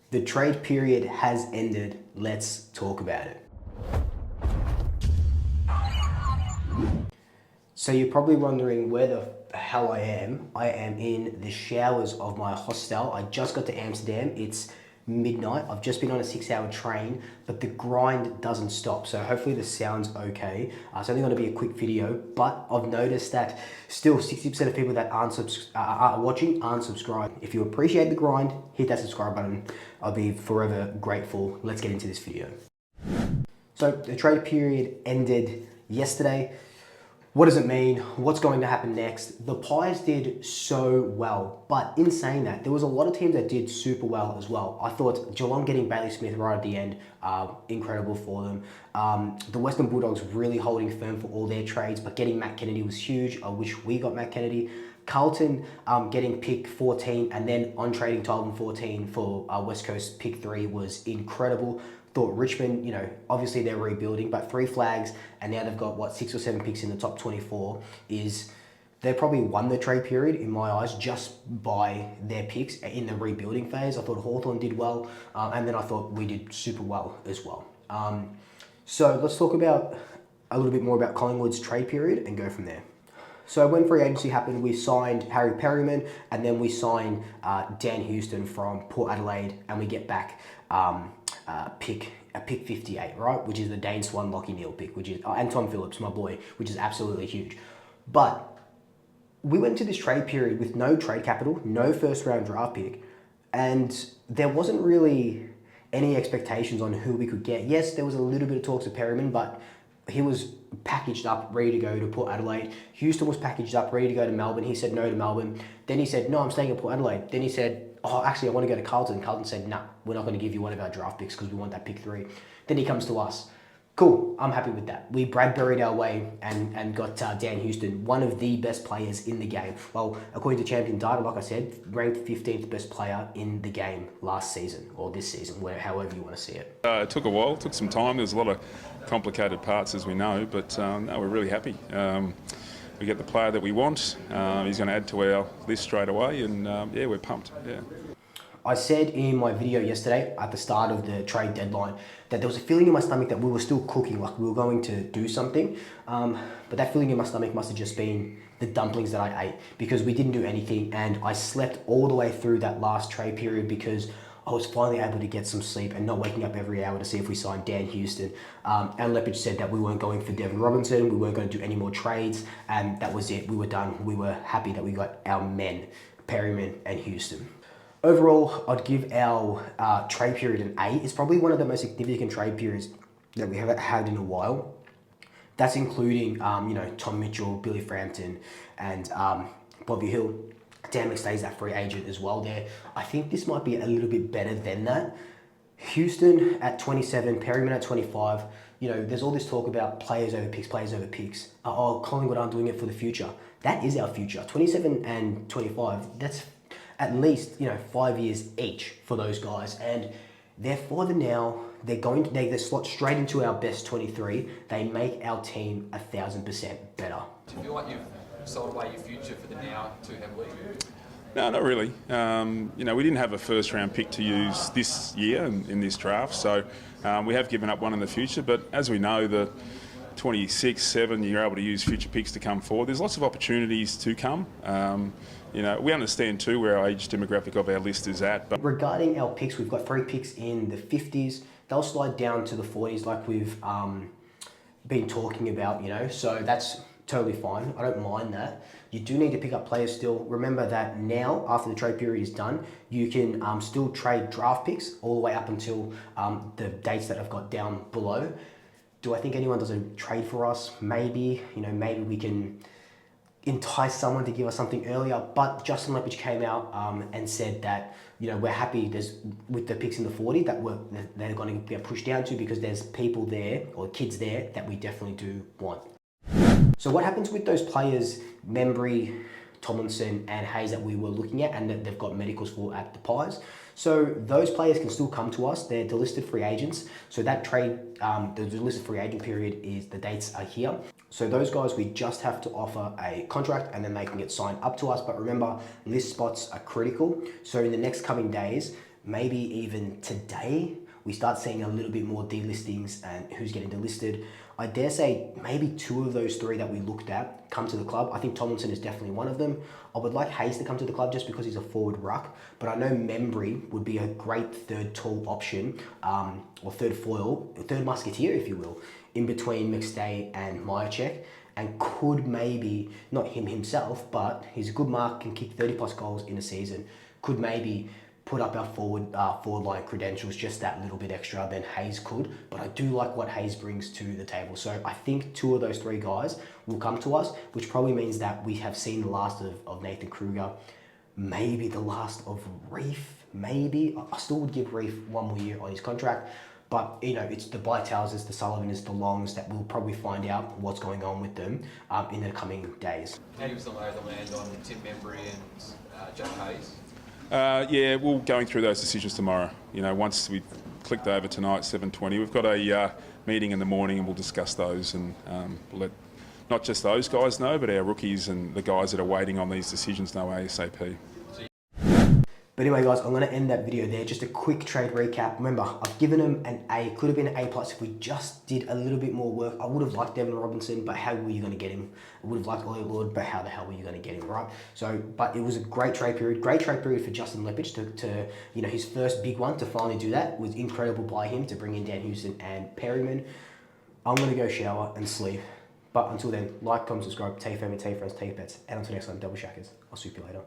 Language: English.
The trade period has ended. Let's talk about it. So you're probably wondering where the hell I am. I am in the showers of my hostel. I just got to Amsterdam. It's midnight. I've just been on a 6-hour train, but the grind doesn't stop. So hopefully the sound's okay. It's only going to be a quick video, but I've noticed that still 60% of people that are watching aren't subscribed. If you appreciate the grind, hit that subscribe button. I'll be forever grateful. Let's get into this video. So the trade period ended yesterday. What does it mean? What's going to happen next? The Pies did so well, but in saying that, there was a lot of teams that did super well as well. I thought Geelong getting Bailey Smith right at the end, incredible for them. The Western Bulldogs really holding firm for all their trades, but getting Matt Kennedy was huge. I wish we got Matt Kennedy. Carlton getting pick 14 and then on trading 12 and 14 for West Coast pick 3 was incredible. Thought Richmond, you know, obviously they're rebuilding, but 3 flags and now they've got, what, 6 or 7 picks in the top 24 is, they probably won the trade period in my eyes just by their picks in the rebuilding phase. I thought Hawthorn did well, and then I thought we did super well as well. So let's talk about a little bit more about Collingwood's trade period and go from there. So when free agency happened, we signed Harry Perryman and then we signed Dan Houston from Port Adelaide, and we get back pick 58, right? Which is the Dane Swan Lockie Neal pick, which is, and Tom Phillips, my boy, which is absolutely huge. But we went to this trade period with no trade capital, no first round draft pick, and there wasn't really any expectations on who we could get. Yes, there was a little bit of talks of Perryman, but he was packaged up, ready to go to Port Adelaide. Houston was packaged up, ready to go to Melbourne. He said no to Melbourne. Then he said, no, I'm staying at Port Adelaide. Then he said, oh, actually, I want to go to Carlton. Carlton said, nah, we're not going to give you one of our draft picks because we want that pick 3. Then he comes to us. Cool, I'm happy with that. We Bradburied our way and got Dan Houston, one of the best players in the game. Well, according to Champion Data, like I said, ranked 15th best player in the game last season, or this season, however you want to see it. It took a while, it took some time. There's a lot of complicated parts, as we know, but no, we're really happy. We get the player that we want. He's going to add to our list straight away, and yeah, we're pumped. Yeah. I said in my video yesterday at the start of the trade deadline that there was a feeling in my stomach that we were still cooking, like we were going to do something. But that feeling in my stomach must have just been the dumplings that I ate, because we didn't do anything, and I slept all the way through that last trade period because I was finally able to get some sleep and not waking up every hour to see if we signed Dan Houston. And Lepage said that we weren't going for Devon Robinson, we weren't going to do any more trades, and that was it. We were done. We were happy that we got our men, Perryman and Houston. Overall, I'd give our trade period an A. It's probably one of the most significant trade periods that we haven't had in a while. That's including, you know, Tom Mitchell, Billy Frampton, and Bobby Hill. Dan McStay's that free agent as well there. I think this might be a little bit better than that. Houston at 27, Perryman at 25. You know, there's all this talk about players over picks, players over picks. Oh, Collingwood aren't doing it for the future. That is our future. 27 and 25, that's at least, you know, 5 years each for those guys, and they're for the now. They slot straight into our best 23. They make our team 1,000% better. Do you feel like you've sold away your future for the now too heavily? No, not really. You know, we didn't have a first round pick to use this year in this draft, so we have given up one in the future, but as we know, the 26, 7, you're able to use future picks to come forward. There's lots of opportunities to come. You know, we understand too where our age demographic of our list is at. But regarding our picks, we've got 3 picks in the 50s. They'll slide down to the 40s like we've been talking about, you know, so that's totally fine. I don't mind that. You do need to pick up players still. Remember that now, after the trade period is done, you can still trade draft picks all the way up until the dates that I've got down below. Do I think anyone does a trade for us? Maybe, you know, maybe we can entice someone to give us something earlier, but Justin Lepage came out and said that, you know, we're happy with the picks in the 40 that they're going to get pushed down to, because there's people there or kids there that we definitely do want. So what happens with those players, Membry, Tomlinson and Hayes, that we were looking at and that they've got medicals for at the Pies? So those players can still come to us. They're delisted free agents. So that trade, the delisted free agent period is, the dates are here. So those guys, we just have to offer a contract and then they can get signed up to us. But remember, list spots are critical. So in the next coming days, maybe even today, we start seeing a little bit more delistings and who's getting delisted. I dare say maybe 2 of those 3 that we looked at come to the club. I think Tomlinson is definitely one of them. I would like Hayes to come to the club just because he's a forward ruck, but I know Membry would be a great third tall option, or third foil, third musketeer, if you will, in between McStay and Myercheck, and could maybe, not him himself, but he's a good mark, can kick 30 plus goals in a season, could maybe put up our forward line credentials just that little bit extra than Hayes could. But I do like what Hayes brings to the table. So I think 2 of those 3 guys will come to us, which probably means that we have seen the last of Nathan Kruger, maybe the last of Reef, maybe. I still would give Reef 1 more year on his contract. But, you know, it's the Bytowsers, the Sullivans, the Longs that we'll probably find out what's going on with them in the coming days. Can you give us the lay of the land on Tim Membry and Jack Hayes? Yeah, we're going through those decisions tomorrow. You know, once we've clicked over tonight, 7:20, we've got a meeting in the morning and we'll discuss those and we'll let not just those guys know, but our rookies and the guys that are waiting on these decisions know ASAP. But anyway, guys, I'm going to end that video there. Just a quick trade recap. Remember, I've given him an A. Could have been an A+ if we just did a little bit more work. I would have liked Devon Robinson, but how were you going to get him? I would have liked Ollie Lord, but how the hell were you going to get him, right? So, but it was a great trade period. Great trade period for Justin Lepage to you know, his first big one to finally do that. It was incredible by him to bring in Dan Houston and Perryman. I'm going to go shower and sleep. But until then, like, comment, subscribe, tell your family, tell your friends, tell your pets. And until next time, double shackers. I'll swoop you later.